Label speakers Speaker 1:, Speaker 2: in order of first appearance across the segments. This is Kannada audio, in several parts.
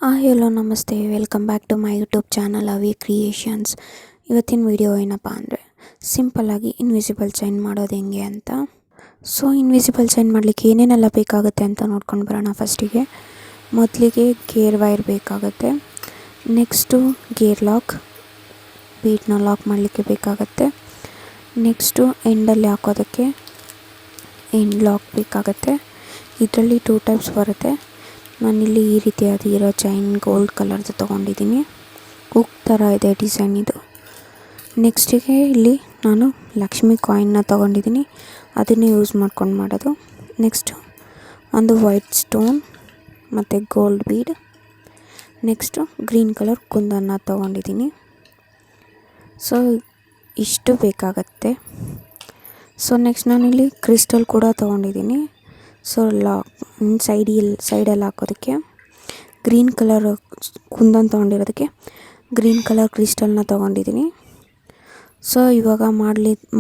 Speaker 1: ಹಲೋ ನಮಸ್ತೆ, welcome back to my YouTube channel Avi Creations. ಇವತ್ತಿನ ವಿಡಿಯೋ ಏನಪ್ಪ ಅಂದರೆ ಸಿಂಪಲ್ಲಾಗಿ ಇನ್ವಿಸಿಬಲ್ ಚೈನ್ ಮಾಡೋದು ಹೆಂಗೆ ಅಂತ. ಸೊ ಇನ್ವಿಸಿಬಲ್ ಚೈನ್ ಮಾಡಲಿಕ್ಕೆ ಏನೇನೆಲ್ಲ ಬೇಕಾಗುತ್ತೆ ಅಂತ ನೋಡ್ಕೊಂಡು ಬರೋಣ. ಫಸ್ಟಿಗೆ ಮೊದಲಿಗೆ ಗೇರ್ ವೈರ್ ಬೇಕಾಗುತ್ತೆ. ನೆಕ್ಸ್ಟು ಗೇರ್ ಲಾಕ್, ಬೀಟ್ನ ಲಾಕ್ ಮಾಡಲಿಕ್ಕೆ ಬೇಕಾಗುತ್ತೆ. ನೆಕ್ಸ್ಟು ಎಂಡಲ್ಲಿ ಹಾಕೋದಕ್ಕೆ ಎಂಡ್ ಲಾಕ್ ಬೇಕಾಗುತ್ತೆ. ಇದರಲ್ಲಿ 2 ಟೈಪ್ಸ್ ಬರುತ್ತೆ. ನಾನಿಲ್ಲಿ ಈ ರೀತಿಯಾಗಿರೋ ಚೈನ್ ಗೋಲ್ಡ್ ಕಲರ್ದು ತೊಗೊಂಡಿದ್ದೀನಿ. ಹುಕ್ ಥರ ಇದೆ ಡಿಸೈನ್ ಇದು. ನೆಕ್ಸ್ಟಿಗೆ ಇಲ್ಲಿ ನಾನು ಲಕ್ಷ್ಮಿ ಕಾಯಿನ್ನ ತೊಗೊಂಡಿದ್ದೀನಿ, ಅದನ್ನೇ ಯೂಸ್ ಮಾಡ್ಕೊಂಡು ಮಾಡೋದು. ನೆಕ್ಸ್ಟು ಒಂದು ವೈಟ್ ಸ್ಟೋನ್ ಮತ್ತು gold bead. Next green colour ಕುಂದನ್ನ ತೊಗೊಂಡಿದ್ದೀನಿ. ಸೊ ಇಷ್ಟು ಬೇಕಾಗತ್ತೆ. ಸೊ ನೆಕ್ಸ್ಟ್ ನಾನಿಲ್ಲಿ ಕ್ರಿಸ್ಟಲ್ ಕೂಡ ತೊಗೊಂಡಿದ್ದೀನಿ. ಸೊ ಸೈಡಲ್ಲಿ ಹಾಕೋದಕ್ಕೆ ಗ್ರೀನ್ ಕಲರ್ ಕುಂದನ್ ತೊಗೊಂಡಿರೋದಕ್ಕೆ ಗ್ರೀನ್ ಕಲರ್ ಕ್ರಿಸ್ಟಲ್ನ ತೊಗೊಂಡಿದ್ದೀನಿ. ಸೊ ಇವಾಗ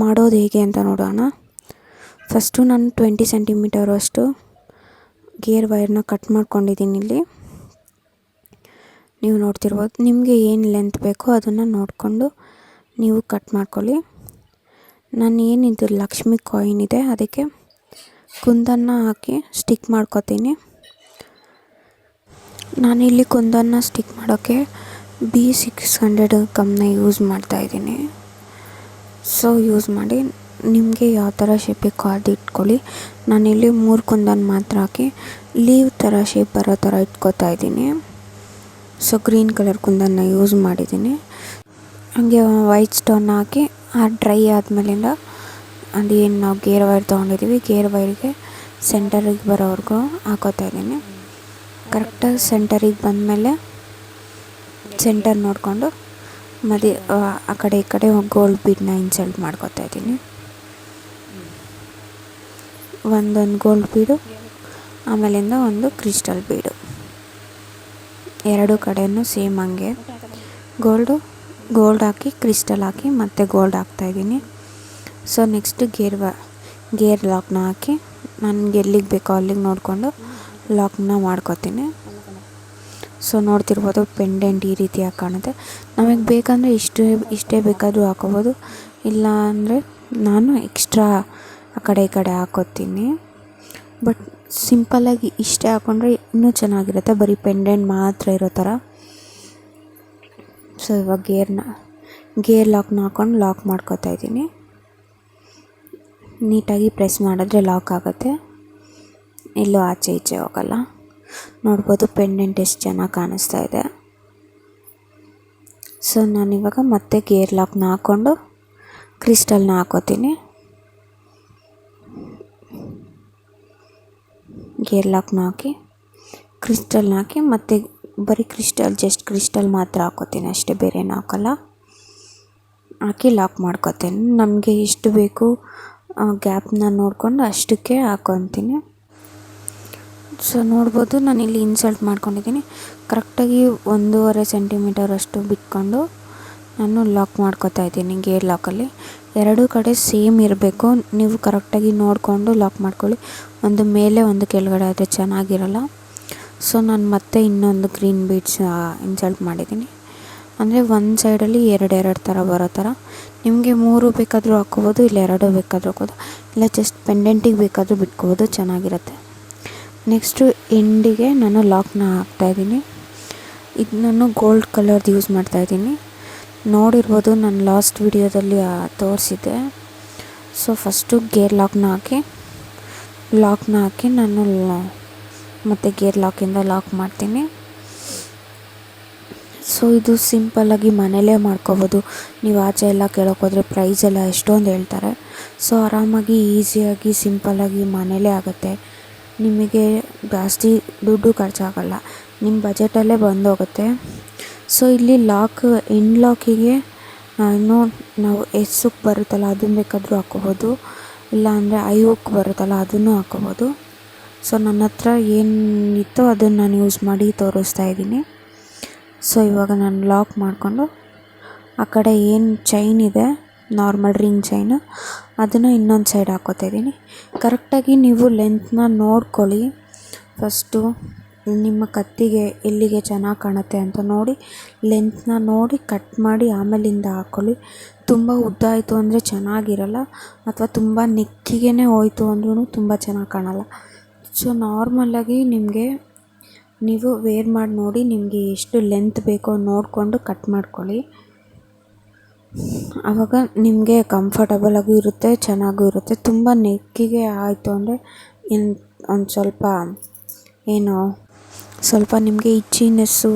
Speaker 1: ಮಾಡೋದು ಹೇಗೆ ಅಂತ ನೋಡೋಣ. ಫಸ್ಟು ನಾನು 20 ಸೆಂಟಿಮೀಟರ್ ಅಷ್ಟು ಗೇರ್ ವೈರ್ನ ಕಟ್ ಮಾಡ್ಕೊಂಡಿದ್ದೀನಿ. ಇಲ್ಲಿ ನೀವು ನೋಡ್ತಿರ್ಬೋದು. ನಿಮಗೆ ಏನು ಲೆಂತ್ ಬೇಕೋ ಅದನ್ನು ನೋಡಿಕೊಂಡು ನೀವು ಕಟ್ ಮಾಡ್ಕೊಳ್ಳಿ. ನಾನು ಏನಿದು ಲಕ್ಷ್ಮಿ ಕಾಯಿನ್ ಇದೆ ಅದಕ್ಕೆ ಕುಂದನ್ನ ಹಾಕಿ ಸ್ಟಿಕ್ ಮಾಡ್ಕೊತೀನಿ. ನಾನಿಲ್ಲಿ ಕುಂದನ್ನ ಸ್ಟಿಕ್ ಮಾಡೋಕ್ಕೆ B600 ಗಮ್ನ ಯೂಸ್ ಮಾಡ್ತಾಯಿದ್ದೀನಿ. ಸೊ ಯೂಸ್ ಮಾಡಿ ನಿಮಗೆ ಯಾವ ಥರ ಶೇಪ್ ಬೇಕೋ ಅದು ಇಟ್ಕೊಳ್ಳಿ. ನಾನಿಲ್ಲಿ 3 ಕುಂದನ್ ಮಾತ್ರ ಹಾಕಿ ಲೀವ್ ಥರ ಶೇಪ್ ಬರೋ ಥರ ಇಟ್ಕೊತಾ ಇದ್ದೀನಿ. ಸೊ ಗ್ರೀನ್ ಕಲರ್ ಕುಂದನ್ನ ಯೂಸ್ ಮಾಡಿದ್ದೀನಿ. ಹಾಗೆ ವೈಟ್ ಸ್ಟೋನ್ ಹಾಕಿ ಡ್ರೈ ಆದಮೇಲಿಂದ ಅದೇನು ನಾವು ಗೇರ್ ವೈರ್ ತೊಗೊಂಡಿದ್ದೀವಿ, ಗೇರ್ ವೈರ್ಗೆ ಸೆಂಟರಿಗೆ ಬರೋವರೆಗೂ ಹಾಕೋತಾ ಇದ್ದೀನಿ. ಕರೆಕ್ಟಾಗಿ ಸೆಂಟರಿಗೆ ಬಂದಮೇಲೆ ಸೆಂಟರ್ ನೋಡಿಕೊಂಡು ಆ ಕಡೆ ಈ ಕಡೆ ಗೋಲ್ಡ್ ಬೀಡನ್ನ ಇನ್ಸರ್ಟ್ ಮಾಡ್ಕೋತಾ ಇದ್ದೀನಿ. ಒಂದೊಂದು ಗೋಲ್ಡ್ ಬೀಡು, ಆಮೇಲಿಂದ ಒಂದು ಕ್ರಿಸ್ಟಲ್ ಬೀಡು, ಎರಡು ಕಡೆಯೂ ಸೇಮ್ ಹಂಗೆ ಗೋಲ್ಡ್ ಹಾಕಿ ಕ್ರಿಸ್ಟಲ್ ಹಾಕಿ ಮತ್ತೆ ಗೋಲ್ಡ್ ಹಾಕ್ತಾಯಿದ್ದೀನಿ. ಸೊ ನೆಕ್ಸ್ಟ್ ಗೇರ್ ಲಾಕ್ನ ಹಾಕಿ ನನಗೆ ಎಲ್ಲಿಗೆ ಬೇಕೋ ಅಲ್ಲಿಗೆ ನೋಡಿಕೊಂಡು ಲಾಕ್ನ ಮಾಡ್ಕೊತೀನಿ. ಸೊ ನೋಡ್ತಿರ್ಬೋದು ಪೆಂಡೆಂಟ್ ಈ ರೀತಿಯಾಗಿ ಕಾಣುತ್ತೆ. ನಮಗೆ ಬೇಕಂದರೆ ಇಷ್ಟೇ ಬೇಕಾದರೂ ಹಾಕೋಬೋದು, ಇಲ್ಲ ಅಂದರೆ ನಾನು ಎಕ್ಸ್ಟ್ರಾ ಆ ಕಡೆ ಈ ಕಡೆ ಹಾಕೋತೀನಿ. ಬಟ್ ಸಿಂಪಲ್ಲಾಗಿ ಇಷ್ಟೇ ಹಾಕ್ಕೊಂಡ್ರೆ ಇನ್ನೂ ಚೆನ್ನಾಗಿರುತ್ತೆ, ಬರೀ ಪೆಂಡೆಂಟ್ ಮಾತ್ರ ಇರೋ ಥರ. ಸೊ ಇವಾಗ ಗೇರ್ ಲಾಕ್ನ ಹಾಕ್ಕೊಂಡು ಲಾಕ್ ಮಾಡ್ಕೊತಾ ಇದ್ದೀನಿ. ನೀಟಾಗಿ ಪ್ರೆಸ್ ಮಾಡಿದ್ರೆ ಲಾಕ್ ಆಗುತ್ತೆ, ಎಲ್ಲೂ ಆಚೆ ಈಚೆ ಹೋಗಲ್ಲ. ನೋಡ್ಬೋದು ಪೆಂಡೆಂಟ್ ಎಷ್ಟು ಚೆನ್ನಾಗಿ ಕಾಣಿಸ್ತಾ ಇದೆ. ಸೊ ನಾನಿವಾಗ ಮತ್ತೆ ಗೇರ್ ಲಾಕ್ನ ಹಾಕ್ಕೊಂಡು ಕ್ರಿಸ್ಟಲ್ನ ಹಾಕೋತೀನಿ. ಗೇರ್ ಲಾಕ್ನ ಹಾಕಿ ಕ್ರಿಸ್ಟಲ್ನ ಹಾಕಿ ಮತ್ತೆ ಬರೀ ಜಸ್ಟ್ ಕ್ರಿಸ್ಟಲ್ ಮಾತ್ರ ಹಾಕೋತೀನಿ ಅಷ್ಟೇ, ಬೇರೇನೂ ಹಾಕೋಲ್ಲ. ಹಾಕಿ ಲಾಕ್ ಮಾಡ್ಕೋತೀನಿ. ನಮಗೆ ಎಷ್ಟು ಬೇಕು ಗ್ಯಾಪ್ನ ನೋಡಿಕೊಂಡು ಅಷ್ಟಕ್ಕೆ ಹಾಕ್ಕೊತೀನಿ. ಸೊ ನೋಡ್ಬೋದು ನಾನಿಲ್ಲಿ ಇನ್ಸರ್ಟ್ ಮಾಡ್ಕೊಂಡಿದ್ದೀನಿ. ಕರೆಕ್ಟಾಗಿ 1.5 ಸೆಂಟಿಮೀಟರ್ ಅಷ್ಟು ಬಿಟ್ಕೊಂಡು ನಾನು ಲಾಕ್ ಮಾಡ್ಕೋತಾ ಇದ್ದೀನಿ. ಗೇರ್ ಲಾಕಲ್ಲಿ ಎರಡೂ ಕಡೆ ಸೇಮ್ ಇರಬೇಕು, ನೀವು ಕರೆಕ್ಟಾಗಿ ನೋಡಿಕೊಂಡು ಲಾಕ್ ಮಾಡ್ಕೊಳ್ಳಿ. ಒಂದು ಮೇಲೆ ಒಂದು ಕೆಳಗಡೆ ಆದರೆ ಚೆನ್ನಾಗಿರಲ್ಲ. ಸೊ ನಾನು ಮತ್ತೆ ಇನ್ನೊಂದು ಗ್ರೀನ್ ಬೀಡ್ಸ್ ಇನ್ಸರ್ಟ್ ಮಾಡಿದ್ದೀನಿ. ಅಂದರೆ ಒಂದು ಸೈಡಲ್ಲಿ ಎರಡು ಥರ ಬರೋ ಥರ. ನಿಮಗೆ 3 ಬೇಕಾದರೂ ಹಾಕ್ಕೋಬೋದು, ಇಲ್ಲ 2 ಬೇಕಾದರೂ ಹಾಕೋದು, ಇಲ್ಲ ಜಸ್ಟ್ ಪೆಂಡೆಂಟಿಗೆ ಬೇಕಾದರೂ ಬಿಟ್ಕೋಬೋದು, ಚೆನ್ನಾಗಿರುತ್ತೆ. ನೆಕ್ಸ್ಟು ಎಂಡಿಗೆ ನಾನು ಲಾಕ್ನ ಹಾಕ್ತಾಯಿದ್ದೀನಿ. ಇದು ನಾನು ಗೋಲ್ಡ್ ಕಲರ್ದು ಯೂಸ್ ಮಾಡ್ತಾಯಿದ್ದೀನಿ. ನೋಡಿರ್ಬೋದು ನಾನು ಲಾಸ್ಟ್ ವಿಡಿಯೋದಲ್ಲಿ ತೋರಿಸಿದ್ದೆ. ಸೊ ಫಸ್ಟು ಗೇರ್ ಲಾಕ್ನ ಹಾಕಿ ನಾನು ಮತ್ತು ಗೇರ್ ಲಾಕಿಂದ ಲಾಕ್ ಮಾಡ್ತೀನಿ. ಸೊ ಇದು ಸಿಂಪಲ್ಲಾಗಿ ಮನೇಲೇ ಮಾಡ್ಕೋಬೋದು. ನೀವು ಆಚೆ ಎಲ್ಲ ಕೇಳೋಕ್ಕೋದ್ರೆ ಪ್ರೈಸ್ ಎಲ್ಲ ಎಷ್ಟೊಂದು ಹೇಳ್ತಾರೆ. ಸೊ ಆರಾಮಾಗಿ ಈಸಿಯಾಗಿ ಸಿಂಪಲ್ಲಾಗಿ ಮನೇಲೇ ಆಗುತ್ತೆ. ನಿಮಗೆ ಜಾಸ್ತಿ ದುಡ್ಡು ಖರ್ಚಾಗಲ್ಲ, ನಿಮ್ಮ ಬಜೆಟಲ್ಲೇ ಬಂದೋಗುತ್ತೆ. ಸೊ ಇಲ್ಲಿ ಎಂಡ್ ಲಾಕಿಗೆ ನಾವು ಹುಕ್ ಬರುತ್ತಲ್ಲ ಅದನ್ನು ಬೇಕಾದರೂ ಹಾಕ್ಕೋಬೋದು, ಇಲ್ಲ ಅಂದರೆ ಹುಕ್ ಬರುತ್ತಲ್ಲ ಅದನ್ನು ಹಾಕ್ಕೋಬೋದು. ಸೊ ನನ್ನ ಹತ್ರ ಏನಿತ್ತೋ ಅದನ್ನು ನಾನು ಯೂಸ್ ಮಾಡಿ ತೋರಿಸ್ತಾ ಇದ್ದೀನಿ. ಸೊ ಇವಾಗ ನಾನು ಲಾಕ್ ಮಾಡಿಕೊಂಡು ಆ ಕಡೆ ಏನು ಚೈನ್ ಇದೆ, ನಾರ್ಮಲ್ ರಿಂಗ್ ಚೈನು, ಅದನ್ನು ಇನ್ನೊಂದು ಸೈಡ್ ಹಾಕ್ಕೋತಾ ಇದ್ದೀನಿ. ಕರೆಕ್ಟಾಗಿ ನೀವು ಲೆಂತ್ನ ನೋಡ್ಕೊಳ್ಳಿ. ಫಸ್ಟು ನಿಮ್ಮ ಕತ್ತಿಗೆ ಎಲ್ಲಿಗೆ ಚೆನ್ನಾಗಿ ಕಾಣುತ್ತೆ ಅಂತ ನೋಡಿ ಲೆಂತ್ನ ನೋಡಿ ಕಟ್ ಮಾಡಿ ಆಮೇಲಿಂದ ಹಾಕ್ಕೊಳ್ಳಿ. ತುಂಬ ಉದ್ದ ಆಯಿತು ಅಂದರೆ ಚೆನ್ನಾಗಿರಲ್ಲ, ಅಥವಾ ತುಂಬ ನೆಕ್ಕಿಗೆ ಹೋಯಿತು ಅಂದ್ರೂ ತುಂಬ ಚೆನ್ನಾಗಿ ಕಾಣಲ್ಲ. ಸೊ ನಾರ್ಮಲಾಗಿ ನಿಮಗೆ ನೀವು ವೇರ್ ಮಾಡಿ ನೋಡಿ ನಿಮಗೆ ಎಷ್ಟು ಲೆಂತ್ ಬೇಕೋ ನೋಡಿಕೊಂಡು ಕಟ್ ಮಾಡ್ಕೊಳ್ಳಿ. ಆವಾಗ ನಿಮಗೆ ಕಂಫರ್ಟಬಲಾಗೂ ಇರುತ್ತೆ, ಚೆನ್ನಾಗೂ ಇರುತ್ತೆ. ತುಂಬ ನೆಕ್ಕಿಗೆ ಆಯಿತು ಅಂದರೆ ಒಂದು ಸ್ವಲ್ಪ ನಿಮಗೆ ಇಚ್ಚಿನೆಸ್ಸು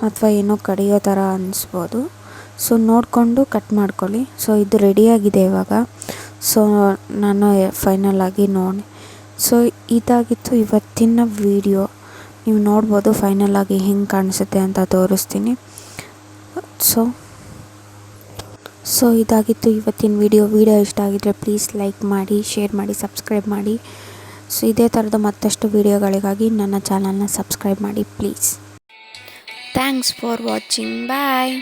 Speaker 1: ಅಥವಾ ಏನೋ ಕಡಿಯೋ ಥರ ಅನ್ನಿಸ್ಬೋದು. ಸೊ ನೋಡಿಕೊಂಡು ಕಟ್ ಮಾಡ್ಕೊಳ್ಳಿ. ಸೊ ಇದು ರೆಡಿಯಾಗಿದೆ ಇವಾಗ. ಸೊ ನಾನು ಫೈನಲಾಗಿ ನೋಡಿ. ಸೊ ಇದಾಗಿತ್ತು ಇವತ್ತಿನ ವೀಡಿಯೋ. ನೀವು ನೋಡ್ಬೋದು ಫೈನಲಾಗಿ ಹೆಂಗೆ ಕಾಣಿಸುತ್ತೆ ಅಂತ ತೋರಿಸ್ತೀನಿ. ಸೊ ಇದಾಗಿತ್ತು ಇವತ್ತಿನ ವಿಡಿಯೋ ಇಷ್ಟ ಆಗಿದ್ದರೆ ಪ್ಲೀಸ್ ಲೈಕ್ ಮಾಡಿ, ಶೇರ್ ಮಾಡಿ, ಸಬ್ಸ್ಕ್ರೈಬ್ ಮಾಡಿ. ಸೊ ಇದೇ ಥರದ ಮತ್ತಷ್ಟು ವೀಡಿಯೋಗಳಿಗಾಗಿ ನನ್ನ ಚಾನಲ್ನ ಸಬ್ಸ್ಕ್ರೈಬ್ ಮಾಡಿ please. Thanks for watching. Bye.